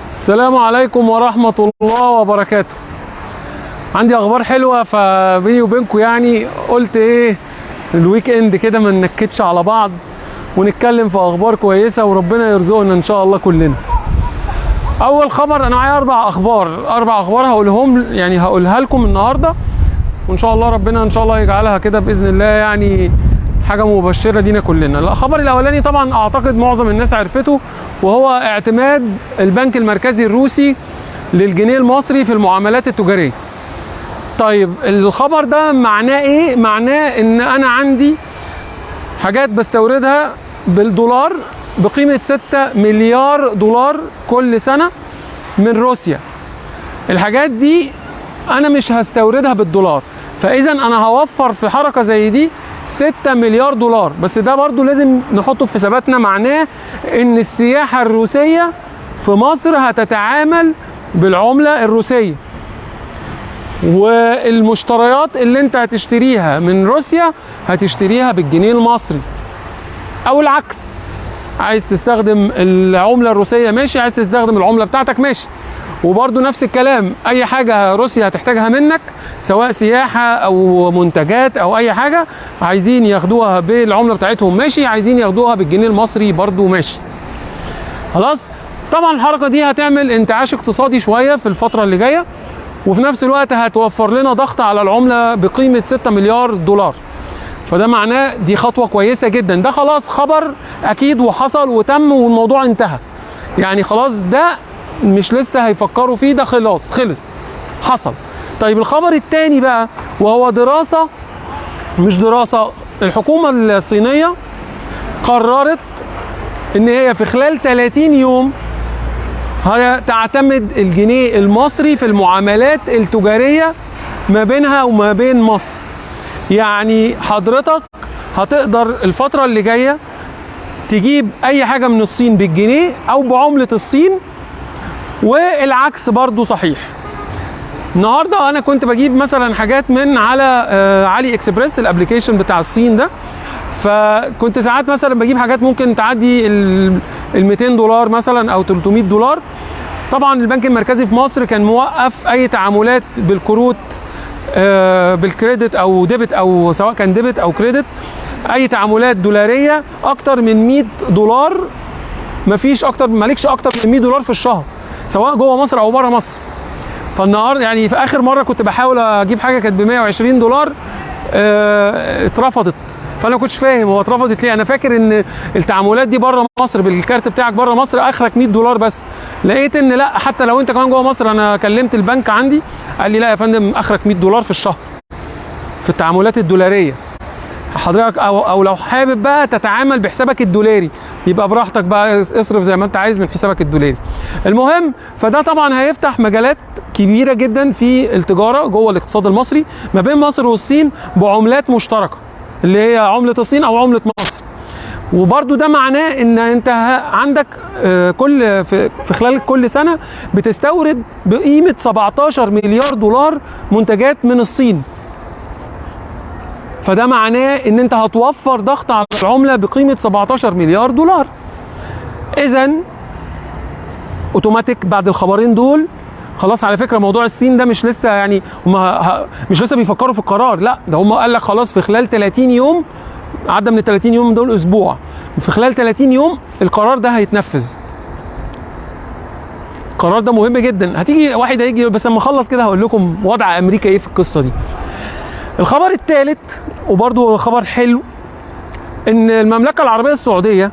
السلام عليكم ورحمة الله وبركاته. عندي اخبار حلوة فبيني وبينكم، يعني قلت ايه الويك اند كده ما ننكدش على بعض ونتكلم في اخبار كويسة وربنا يرزقنا ان شاء الله كلنا. اول خبر، انا معايا اربع اخبار هقولها لكم النهاردة، وان شاء الله ربنا ان شاء الله يجعلها كده باذن الله، يعني حاجة مبشرة لينا كلنا. الخبر الاولاني طبعا اعتقد معظم الناس عرفته، وهو اعتماد البنك المركزي الروسي للجنيه المصري في المعاملات التجارية. طيب الخبر ده معناه ايه؟ معناه ان انا عندي حاجات بستوردها بالدولار بقيمة 6 مليار دولار كل سنة من روسيا. الحاجات دي انا مش هستوردها بالدولار، فاذا انا هوفر في حركة زي دي 6 مليار دولار. بس ده برضو لازم نحطه في حساباتنا، معناه ان السياحة الروسية في مصر هتتعامل بالعملة الروسية، والمشتريات اللي انت هتشتريها من روسيا هتشتريها بالجنيه المصري، او العكس. عايز تستخدم العملة الروسية ماشي، عايز تستخدم العملة بتاعتك ماشي. وبرضو نفس الكلام، اي حاجة روسيا هتحتاجها منك سواء سياحة او منتجات او اي حاجة، عايزين ياخدوها بالعملة بتاعتهم ماشي، عايزين ياخدوها بالجنيه المصري برضو ماشي. خلاص. طبعا الحركة دي هتعمل انتعاش اقتصادي شوية في الفترة اللي جاية، وفي نفس الوقت هتوفر لنا ضغط على العملة بقيمة 6 مليار دولار. فده معناه دي خطوة كويسة جدا. ده خلاص خبر اكيد وحصل وتم والموضوع انتهى، يعني خلاص ده مش لسه هيفكروا فيه، ده خلاص خلص حصل. طيب الخبر التاني بقى، وهو الحكومة الصينية قررت ان هي في خلال 30 يوم هتعتمد الجنيه المصري في المعاملات التجارية ما بينها وما بين مصر. يعني حضرتك هتقدر الفترة اللي جاية تجيب اي حاجة من الصين بالجنيه او بعملة الصين، والعكس برضو صحيح. النهاردة انا كنت بجيب مثلا حاجات من على علي اكسبريس، الابليكيشن بتاع الصين ده، فكنت ساعات مثلا بجيب حاجات ممكن تعدي ال 200 دولار مثلا او 300 دولار. طبعا البنك المركزي في مصر كان موقف اي تعاملات بالكروت بالكريدت او ديبت، او سواء كان ديبت او كريدت، اي تعاملات دولاريه اكتر من 100 دولار مفيش اكتر، مالكش اكتر من 100 دولار في الشهر سواء جوه مصر او بره مصر. فالنهارده يعني في اخر مره كنت بحاول اجيب حاجه كانت ب 120 دولار اترفضت. فانا ما كنتش فاهم هو اترفضت ليه. انا فاكر ان التعاملات دي بره مصر بالكارت بتاعك بره مصر اخرك 100 دولار بس. لقيت ان لا، حتى لو انت كمان جوه مصر. انا كلمت البنك عندي قال لي لا يا فندم، اخرك 100 دولار في الشهر في التعاملات الدولاريه حضرتك، او لو حابب بقى تتعامل بحسابك الدولاري يبقى براحتك بقى، اصرف زي ما انت عايز من حسابك الدولاري. المهم، فده طبعا هيفتح مجالات كبيره جدا في التجاره جوه الاقتصاد المصري ما بين مصر والصين بعملات مشتركه اللي هي عمله الصين او عمله مصر. وبرده ده معناه ان انت عندك في خلال كل سنه بتستورد بقيمه 17 مليار دولار منتجات من الصين. فده معناه ان انت هتوفر ضغط على العمله بقيمه 17 مليار دولار. اذا اوتوماتيك بعد الخبرين دول خلاص. على فكره موضوع الصين ده مش لسه، يعني مش لسه بيفكروا في القرار، لا ده هم قال لك خلاص في خلال 30 يوم، عدى من ال 30 يوم دول اسبوع، في خلال 30 يوم القرار ده هيتنفذ. القرار ده مهم جدا. هيجي بس لما اخلص كده هقول لكم وضع امريكا ايه في القصه دي. الخبر الثالث وبرضه خبر حلو، ان المملكه العربيه السعوديه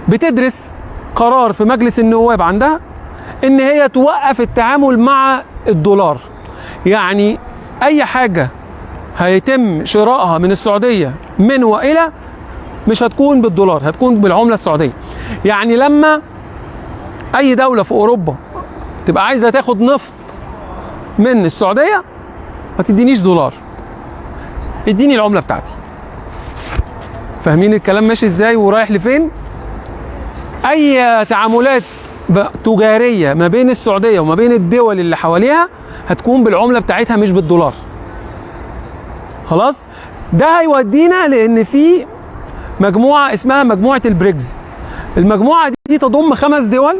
بتدرس قرار في مجلس النواب عندها ان هي توقف التعامل مع الدولار. يعني اي حاجه هيتم شرائها من السعوديه من والى مش هتكون بالدولار، هتكون بالعمله السعوديه. يعني لما اي دوله في اوروبا تبقى عايزه تاخد نفط من السعوديه ما تدينيش دولار، اديني العمله بتاعتي. فاهمين الكلام ماشي ازاي ورايح لفين؟ اي تعاملات تجاريه ما بين السعوديه وما بين الدول اللي حواليها هتكون بالعمله بتاعتها مش بالدولار. خلاص. ده هيودينا لان في مجموعه اسمها مجموعه البريكس. المجموعة دي تضم 5 دول،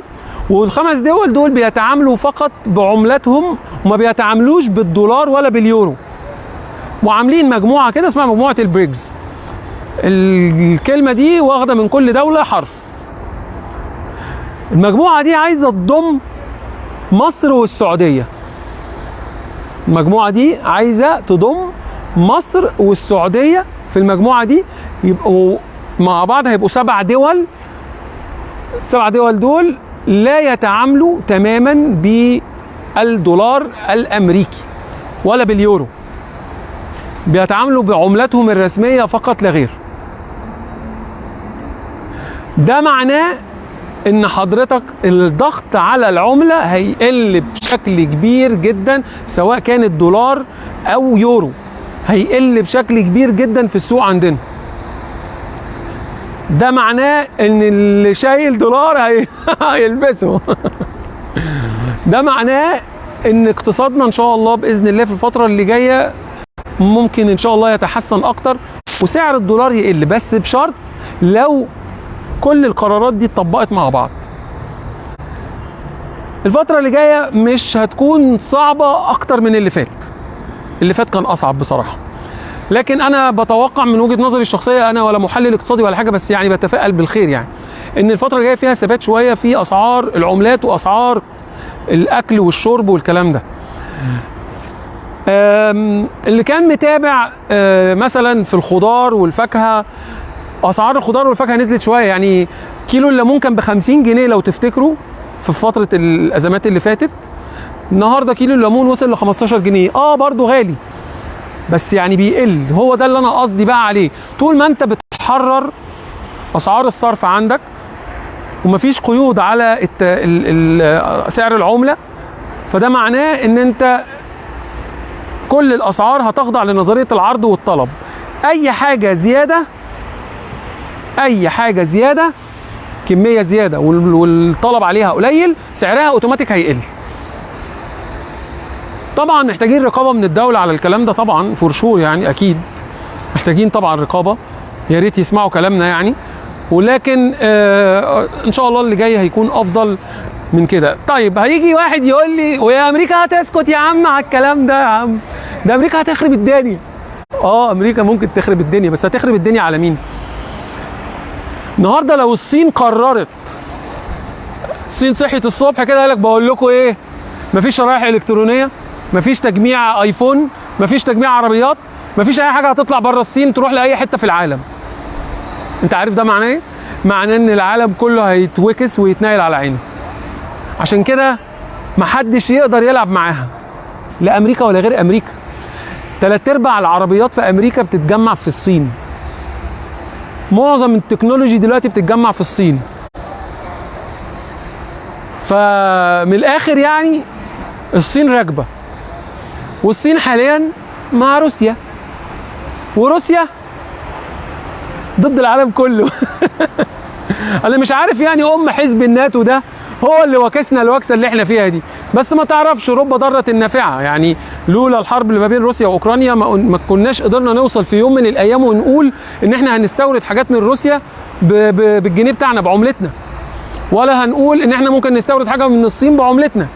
والخمس دول دول بيتعاملوا فقط بعملتهم وما بيتعاملوش بالدولار ولا باليورو، وعاملين مجموعة كده اسمها مجموعة البريكس. الكلمة دي واخدة من كل دولة حرف. المجموعة دي عايزة تضم مصر والسعودية. المجموعة دي عايزة تضم مصر والسعودية في المجموعة دي، يبقوا مع بعض هيبقوا 7 دول. 7 دول دول لا يتعاملوا تماما بالدولار الأمريكي ولا باليورو، بيتعاملوا بعملتهم الرسمية فقط لا غير. ده معناه ان حضرتك الضغط على العملة هيقل بشكل كبير جدا، سواء كانت دولار او يورو، هيقل بشكل كبير جدا في السوق عندنا. ده معناه ان اللي شايل دولار هيلبسه. ده معناه ان اقتصادنا ان شاء الله باذن الله في الفترة اللي جاية ممكن ان شاء الله يتحسن اكتر وسعر الدولار يقل، بس بشرط لو كل القرارات دي اتطبقت مع بعض. الفترة اللي جاية مش هتكون صعبة اكتر من اللي فات. اللي فات كان اصعب بصراحة، لكن انا بتوقع من وجهة نظري الشخصية، انا ولا محلل اقتصادي ولا حاجة، بس يعني بتفائل بالخير، يعني ان الفترة اللي جاية فيها ثبات شوية في اسعار العملات واسعار الاكل والشرب والكلام ده. اللي كان متابع مثلا في الخضار والفاكهة، اسعار الخضار والفاكهة نزلت شوية. يعني كيلو الليمون كان ب50 جنيه لو تفتكروا في فترة الازمات اللي فاتت. النهارده كيلو الليمون وصل ل 15 جنيه. برضو غالي بس يعني بيقل. هو ده اللي انا قصدي بقى عليه. طول ما انت بتحرر اسعار الصرف عندك ومفيش قيود على سعر العملة، فده معناه ان انت كل الاسعار هتخضع لنظرية العرض والطلب. اي حاجة زيادة كمية زيادة والطلب عليها قليل، سعرها اوتوماتيك هيقل. طبعا محتاجين رقابة من الدولة على الكلام ده طبعا، فرشور يعني اكيد محتاجين طبعا رقابة. يا ريت يسمعوا كلامنا يعني، ولكن ان شاء الله اللي جاي هيكون افضل من كده. طيب هيجي واحد يقول لي ويا امريكا هتسكت يا عم على الكلام ده؟ يا عم ده امريكا هتخرب الدنيا. امريكا ممكن تخرب الدنيا، بس هتخرب الدنيا على مين؟ النهارده لو الصين قررت، الصين صحيت الصبح كده قال لك بقول لكم ايه، مفيش شرايح الكترونيه، مفيش تجميع ايفون، مفيش تجميع عربيات، مفيش اي حاجه هتطلع بره الصين تروح لاي حته في العالم. انت عارف ده معناه ايه؟ معناه ان العالم كله هيتوكس ويتنايل على عينه. عشان كده محدش يقدر يلعب معاها، لا امريكا ولا غير امريكا. 3/4 العربيات في امريكا بتتجمع في الصين. معظم التكنولوجي دلوقتي بتتجمع في الصين. فمن الاخر يعني الصين راكبه، والصين حاليا مع روسيا، وروسيا ضد العالم كله. انا مش عارف يعني حزب الناتو ده هو اللي وكسنا الوكسه اللي احنا فيها دي، بس ما تعرفش رب ضاره نافعه. يعني لولا الحرب اللي ما بين روسيا واوكرانيا ما كناش قدرنا نوصل في يوم من الايام ونقول ان احنا هنستورد حاجات من روسيا بالجنيه بتاعنا بعملتنا، ولا هنقول ان احنا ممكن نستورد حاجه من الصين بعملتنا.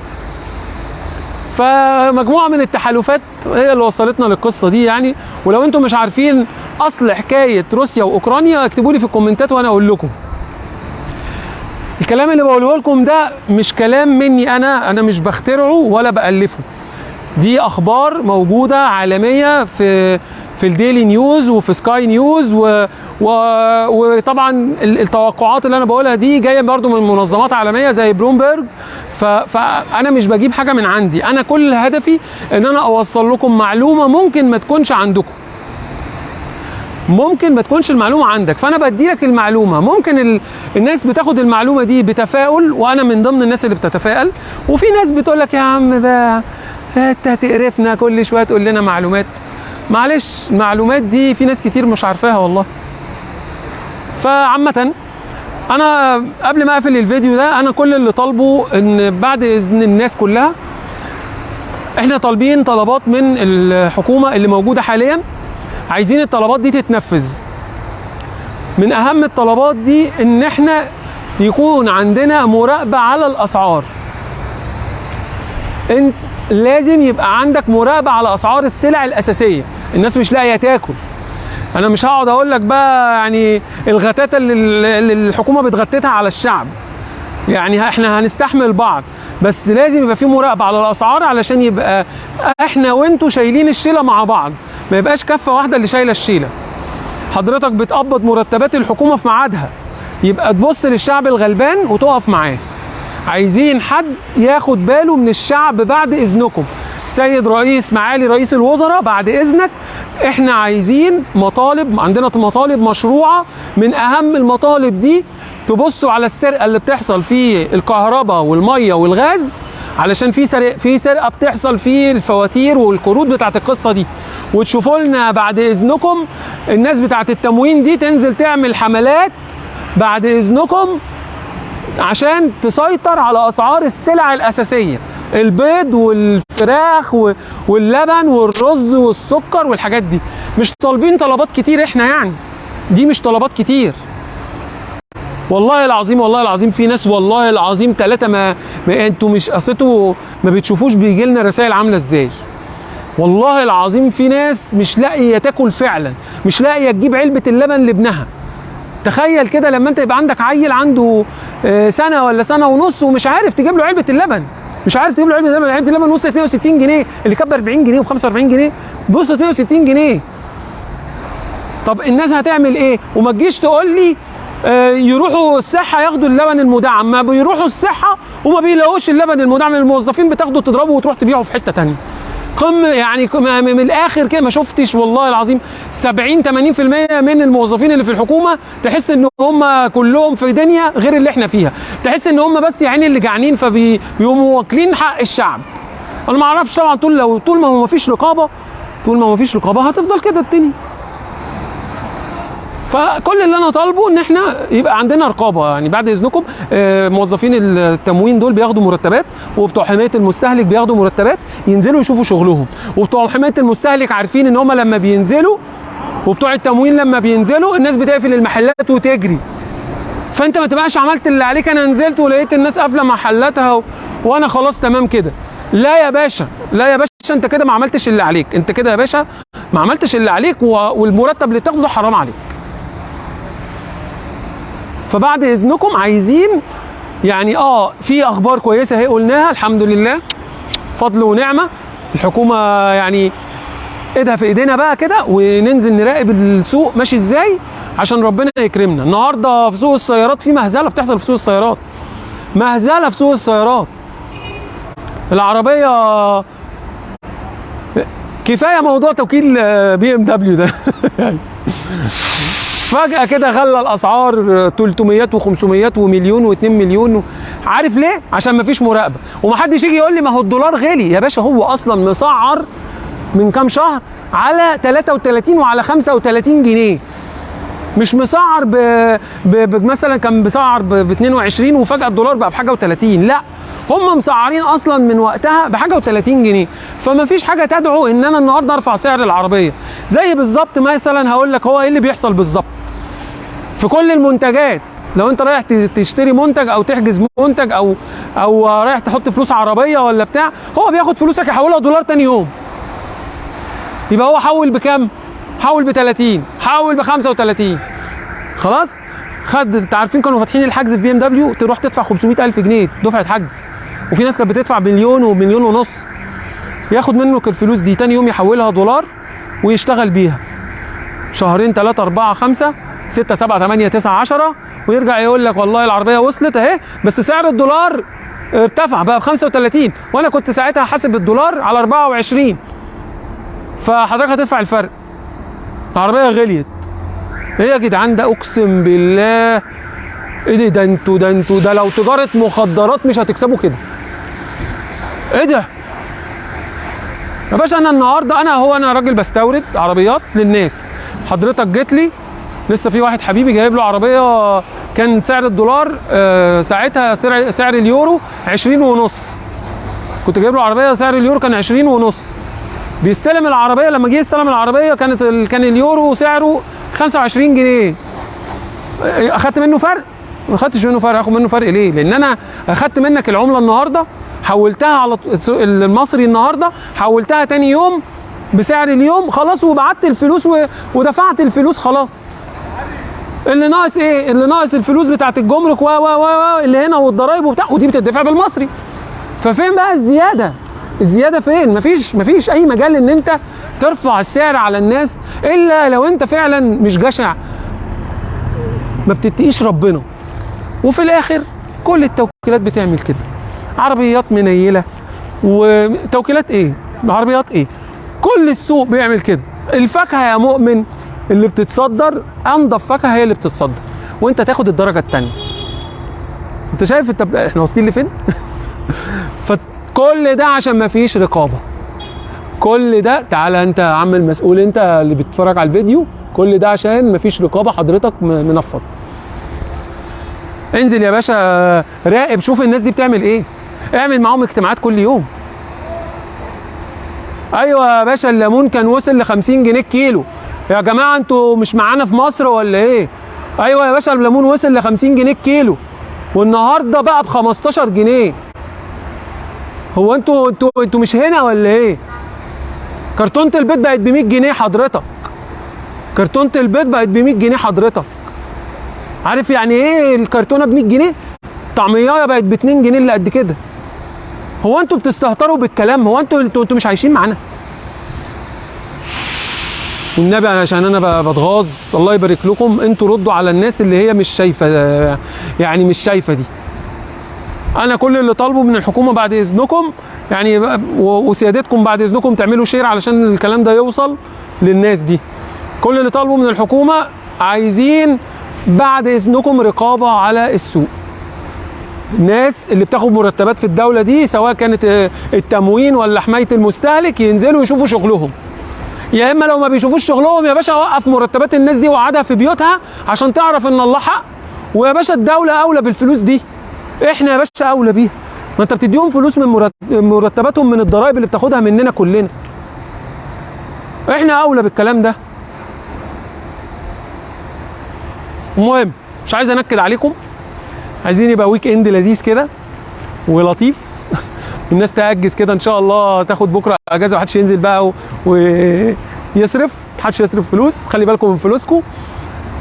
فمجموعه من التحالفات هي اللي وصلتنا للقصه دي يعني. ولو انتم مش عارفين اصل حكايه روسيا واوكرانيا اكتبوا لي في الكومنتات وانا اقول لكم. الكلام اللي بقوله لكم ده مش كلام مني انا مش بخترعه ولا بالفه. دي اخبار موجوده عالميه في الديلي نيوز وفي سكاي نيوز وطبعا التوقعات اللي انا بقولها دي جايه برضو من منظمات عالميه زي بلومبرج. فانا مش بجيب حاجه من عندي، انا كل هدفي ان انا اوصل لكم معلومه ممكن ما تكونش عندكم، ممكن ما تكونش المعلومه عندك، فانا بدي لك المعلومه. ممكن الناس بتاخد المعلومه دي بتفاؤل، وانا من ضمن الناس اللي بتتفائل، وفي ناس بتقول لك يا عم بقى انت هتقرفنا كل شويه تقول لنا معلومات. معلش المعلومات دي في ناس كتير مش عارفاها والله. فعامه انا قبل ما اقفل الفيديو ده، انا كل اللي طالبه ان بعد اذن الناس كلها، احنا طالبين طلبات من الحكومه اللي موجوده حاليا، عايزين الطلبات دي تتنفذ. من اهم الطلبات دي ان احنا يكون عندنا مراقبة على الأسعار. انت لازم يبقى عندك مراقبة على أسعار السلع الأساسية. الناس مش لاقية تاكل. أنا مش هقعد أقول لك بقى يعني الغتاتة اللي الحكومة بتغتتها على الشعب، يعني احنا هنستحمل بعض، بس لازم يبقى في مراقبة على الأسعار علشان يبقى احنا وانتوا شايلين الشيلة مع بعض، ما يبقاش كفة واحدة اللي شايلة الشيلة. حضرتك بتقبض مرتبات الحكومة في ميعادها، يبقى تبص للشعب الغلبان وتقف معاه. عايزين حد ياخد باله من الشعب بعد إذنكم. السيد معالي رئيس الوزراء، بعد إذنك احنا عايزين مطالب، عندنا مطالب مشروعة. من أهم المطالب دي تبصوا على السرقة اللي بتحصل في الكهرباء والمية والغاز، علشان في سرقة بتحصل في الفواتير والقروض بتاعت القصة دي. وتشوفوا لنا بعد إذنكم الناس بتاعت التموين دي تنزل تعمل حملات بعد إذنكم عشان تسيطر على أسعار السلع الأساسية، البيض والفراخ واللبن والرز والسكر والحاجات دي. مش طالبين طلبات كتير احنا، يعني دي مش طلبات كتير. والله العظيم والله العظيم في ناس والله العظيم 3 ما انتوا مش قصتوا ما بتشوفوش بيجي لنا رسائل عامله ازاي. والله العظيم في ناس مش لاقيه تاكل فعلا، مش لاقيه تجيب علبه اللبن لابنها. تخيل كده لما انت يبقى عندك عيل عنده سنه ولا سنه ونص ومش عارف تجيب له علبه اللبن، مش عارف تجيب له علبه اللبن. علبه اللبن وصلت 160 جنيه، اللي كانت ب 40 جنيه و45 جنيه وصلت 160 جنيه. طب الناس هتعمل ايه؟ وما تجيش تقول لي يروحوا الصحه ياخدوا اللبن المدعم. ما بيروحوا الصحه وما بيلاقوش اللبن المدعم، الموظفين بتاخده تضربه وتروح تبيعه في حته ثانيه. يعني من الاخر كده ما شفتش والله العظيم 70-80% من الموظفين اللي في الحكومه تحس ان هم كلهم في دنيا غير اللي احنا فيها. تحس ان هم بس يعني اللي جعانين فبيقوموا واكلين حق الشعب. انا ما اعرفش طبعا، طول ما هو ما فيش رقابه هتفضل كده الدنيا. فكل اللي انا طالبه ان احنا يبقى عندنا رقابه. يعني بعد اذنكم موظفين التموين دول بياخدوا مرتبات، وبتوع حمايه المستهلك بياخدوا مرتبات، ينزلوا يشوفوا شغلهم. وبتوع حمايه المستهلك عارفين ان هم لما بينزلوا، وبتوع التموين لما بينزلوا الناس بتقفل المحلات وتجري. فانت ما تبقاش عملت اللي عليك، انا نزلت ولقيت الناس قافله محلاتها وانا خلاص تمام كده. لا يا باشا، لا يا باشا، انت كده ما عملتش اللي عليك. انت كده يا باشا ما عملتش اللي عليك، والمرتب اللي بتاخده حرام عليك. فبعد اذنكم عايزين يعني في اخبار كويسه اهي قلناها الحمد لله، فضل ونعمه. الحكومه يعني ايدها في ايدينا بقى كده، وننزل نراقب السوق ماشي ازاي عشان ربنا يكرمنا. النهارده في سوق السيارات في مهزله بتحصل في سوق السيارات، مهزله في سوق السيارات. العربيه كفايه موضوع توكيل BMW ده فجأة كده غلى الأسعار 300 و500 ومليون و2 مليون. عارف ليه؟ عشان مفيش مراقبة. ومحدش يجي يقول لي ما هو الدولار غالي. يا باشا هو أصلا مسعر من كام شهر على 33 وعلى 35 جنيه. مش مسعر مثلا كان مسعر ب 22 وفجأة الدولار بقى بحاجة و30. لا، هم مسعرين أصلا من وقتها بحاجة و30 جنيه. فما فيش حاجة تدعو إن أنا النهارده أرفع سعر العربية. زي بالظبط مثلا هقول لك هو إيه اللي بيحصل بالظبط في كل المنتجات. لو انت رايح تشتري منتج او تحجز منتج او رايح تحط فلوس عربيه ولا بتاع، هو بياخد فلوسك يحولها دولار تاني يوم. يبقى هو حول بكام؟ حول ب30، حول ب35. خلاص خد. انت عارفين كانوا فاتحين الحجز في BMW تروح تدفع 500,000 جنيه دفعه حجز، وفي ناس كانت بتدفع مليون ومليون ونص. ياخد منك الفلوس دي تاني يوم يحولها دولار ويشتغل بيها شهرين 3 4 5 6 7 8 9 10، ويرجع يقول لك والله العربيه وصلت اهي، بس سعر الدولار ارتفع بقى ب 35 وانا كنت ساعتها حاسب الدولار على 24. فحضرتك هتدفع الفرق. العربيه غليت. ايه يا جدعان ده؟ اقسم بالله ايه ده؟ انتوا ده لو تجاره مخدرات مش هتكسبوا كده. ايه ده يا باشا؟ انا النهارده انا راجل بستورد عربيات للناس. حضرتك جيت لي لسه في واحد حبيبي جايب له عربيه كان سعر الدولار ساعتها سعر اليورو 20.5. كنت جايب له عربيه سعر اليورو كان 20.5. بيستلم العربيه، لما جه يستلم العربيه كان اليورو سعره 25 جنيه. اخدت منه فرق ما خدتش منه فرق. اخد منه فرق ليه؟ لان انا اخدت منك العمله النهارده، حولتها على المصري النهارده، حولتها تاني يوم بسعر اليوم خلاص، وبعت الفلوس ودفعت الفلوس خلاص. اللي ناقص ايه؟ اللي ناقص الفلوس بتاعت الجمرك اللي هنا والضرايب وبتاع، ودي بتدفع بالمصري. ففين بقى الزياده؟ الزياده فين؟ مفيش اي مجال ان انت ترفع السعر على الناس الا لو انت فعلا مش جشع، ما بتتقيش ربنا. وفي الاخر كل التوكيلات بتعمل كده، عربيات منيله وتوكيلات ايه؟ عربيات ايه؟ كل السوق بيعمل كده. الفاكهه يا مؤمن اللي بتتصدر انضف فاكهه هي اللي بتتصدر، وانت تاخد الدرجه الثانيه. انت شايف احنا واصلين لفين؟ فكل ده عشان ما فيش رقابه. كل ده تعالى انت يا عم المسؤول، انت اللي بتتفرج على الفيديو، كل ده عشان ما فيش رقابه. حضرتك منفض. انزل يا باشا راقب، شوف الناس دي بتعمل ايه، اعمل معاهم اجتماعات كل يوم. ايوه يا باشا الليمون كان وصل ل 50 جنيه الكيلو، يا جماعه انتوا مش معانا في مصر ولا ايه؟ ايوه يا باشا الليمون وصل ل 50 جنيه الكيلو والنهارده بقى ب 15 جنيه. هو انتوا مش هنا ولا ايه؟ كرتونه البيض بقت ب 100 جنيه حضرتك. كرتونه البيض بقت ب 100 جنيه حضرتك. عارف يعني ايه الكرتونه ب 100 جنيه؟ طعميه بقت ب 2 جنيه اللي قد كده. هو انتوا بتستهتروا بالكلام؟ هو انتوا مش عايشين معانا؟ والنبي عشان انا بتغاظ، الله يبارك لكم، انتوا ردوا على الناس اللي هي مش شايفه، يعني مش شايفه دي. انا كل اللي طالبه من الحكومه بعد اذنكم يعني وسيادتكم بعد اذنكم تعملوا شير علشان الكلام ده يوصل للناس دي. كل اللي طالبه من الحكومه، عايزين بعد اذنكم رقابه على السوق. الناس اللي بتاخد مرتبات في الدوله دي سواء كانت التموين ولا حمايه المستهلك ينزلوا يشوفوا شغلهم. يا اما لو ما بيشوفوش شغلهم يا باشا وقف مرتبات الناس دي وقعدها في بيوتها عشان تعرف ان الله حق. ويا باشا الدوله اولى بالفلوس دي، احنا يا باشا اولى بيها. ما انت بتديهم فلوس من مرتباتهم من الضرائب اللي بتاخدها مننا كلنا. احنا اولى بالكلام ده. المهم مش عايز انكد عليكم، عايزين يبقى ويك اند لذيذ كده ولطيف، الناس تأجز كده ان شاء الله، تاخد بكره اجازه ومحدش ينزل بقى ويصرف، محدش يصرف فلوس، خلي بالكم من فلوسكم.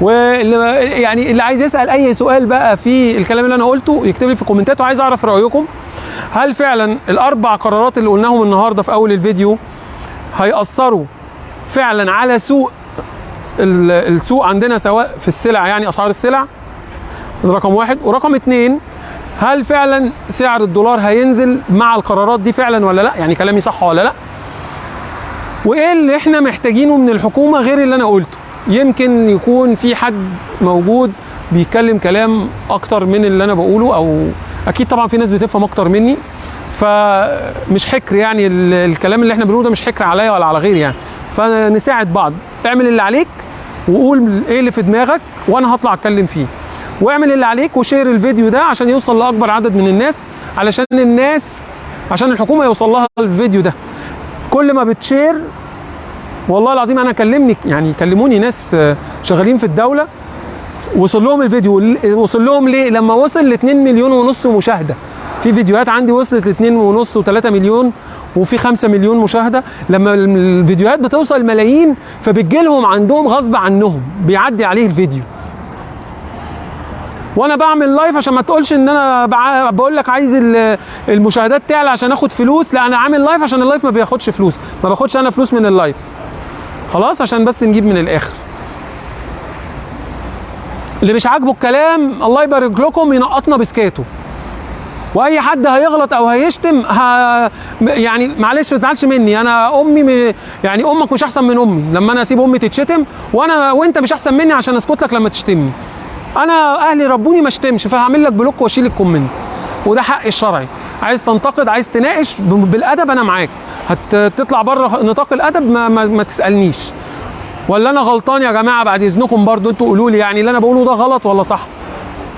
واللي يعني اللي عايز يسأل اي سؤال بقى في الكلام اللي انا قلته يكتب لي في الكومنتات، وعايز اعرف رايكم. هل فعلا الاربع قرارات اللي قلناهم النهارده في اول الفيديو هيأثروا فعلا على سوق السوق عندنا سواء في السلع، يعني اسعار السلع؟ رقم واحد. ورقم اتنين، هل فعلا سعر الدولار هينزل مع القرارات دي فعلا ولا لا؟ يعني كلامي صح ولا لا؟ وايه اللي احنا محتاجينه من الحكومه غير اللي انا قلته؟ يمكن يكون في حد موجود بيتكلم كلام اكتر من اللي انا بقوله، او اكيد طبعا في ناس بتفهم اكتر مني، فمش حكر يعني الكلام اللي احنا بنقوله ده مش حكر عليا ولا على غيري يعني. فنساعد بعض، اعمل اللي عليك وقول ايه اللي في دماغك وانا هطلع اتكلم فيه، واعمل اللي عليك وشير الفيديو ده عشان يوصل لاكبر عدد من الناس، عشان الحكومه يوصل لها الفيديو ده. كل ما بتشير والله العظيم انا كلموني ناس شغالين في الدوله وصل لهم الفيديو. وصل لهم ليه؟ لما وصل ل 2 مليون ونص مشاهده. في فيديوهات عندي وصلت ل 2 ونص و3 مليون وفي 5 مليون مشاهده. لما الفيديوهات بتوصل ملايين فبتجيلهم عندهم غصب عنهم بيعدي عليه الفيديو. وانا بعمل لايف عشان ما تقولش ان انا بقول لك عايز المشاهدات تعلى عشان اخد فلوس، لا انا عامل لايف عشان اللايف ما بياخدش فلوس، ما باخدش انا فلوس من اللايف خلاص، عشان بس نجيب من الاخر. اللي مش عاجبه الكلام الله يبارك لكم ينقطنا بسكاته. واي حد هيغلط او هيشتم يعني معلش ما تزعلش مني، انا امي يعني امك مش احسن من امي لما انا اسيب امي تتشتم، وانت مش احسن مني عشان اسكت لك لما تشتمني. انا اهلي ربوني ما اشتمش، فهعمل لك بلوك واشيل الكومنت، وده حقي الشرعي. عايز تنتقد عايز تناقش بالادب انا معاك، هتطلع بره نطاق الادب ما تسالنيش. ولا انا غلطان يا جماعه بعد اذنكم برضو انتوا قولوا لي يعني اللي انا بقوله ده غلط ولا صح؟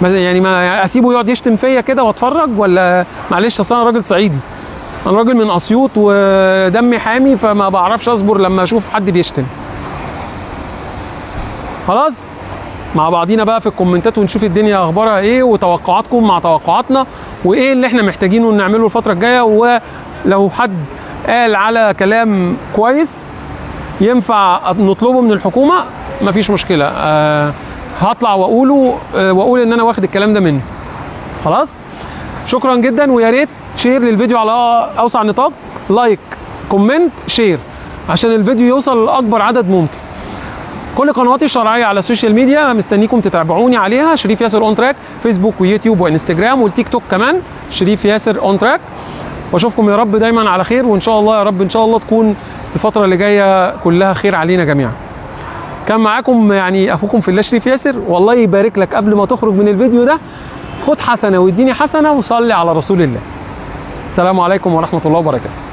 يعني ما اسيبه يقعد يشتم فيا كده واتفرج؟ ولا معلش اصل انا راجل صعيدي، انا راجل من اسيوط ودمي حامي، فما بعرفش اصبر لما اشوف حد بيشتم. خلاص مع بعضينا بقى في الكومنتات ونشوف الدنيا اخبارها ايه، وتوقعاتكم مع توقعاتنا، وايه اللي احنا محتاجينه نعمله الفتره الجايه. ولو حد قال على كلام كويس ينفع نطلبه من الحكومه مفيش مشكله، هطلع واقوله واقول ان انا واخد الكلام ده منه. خلاص، شكرا جدا، ويا ريت شير للفيديو على اوسع نطاق، لايك كومنت شير عشان الفيديو يوصل لاكبر عدد ممكن. كل قنواتي الشرعيه على السوشيال ميديا مستنيكم تتابعوني عليها، شريف ياسر اون تراك، فيسبوك ويوتيوب وانستجرام والتيك توك كمان شريف ياسر اون تراك. واشوفكم يا رب دايما على خير، وان شاء الله يا رب ان شاء الله تكون الفتره اللي جايه كلها خير علينا جميعا. كان معاكم يعني اخوكم في الله شريف ياسر، والله يبارك لك. قبل ما تخرج من الفيديو ده خد حسنه واديني حسنه وصلي على رسول الله. السلام عليكم ورحمه الله وبركاته.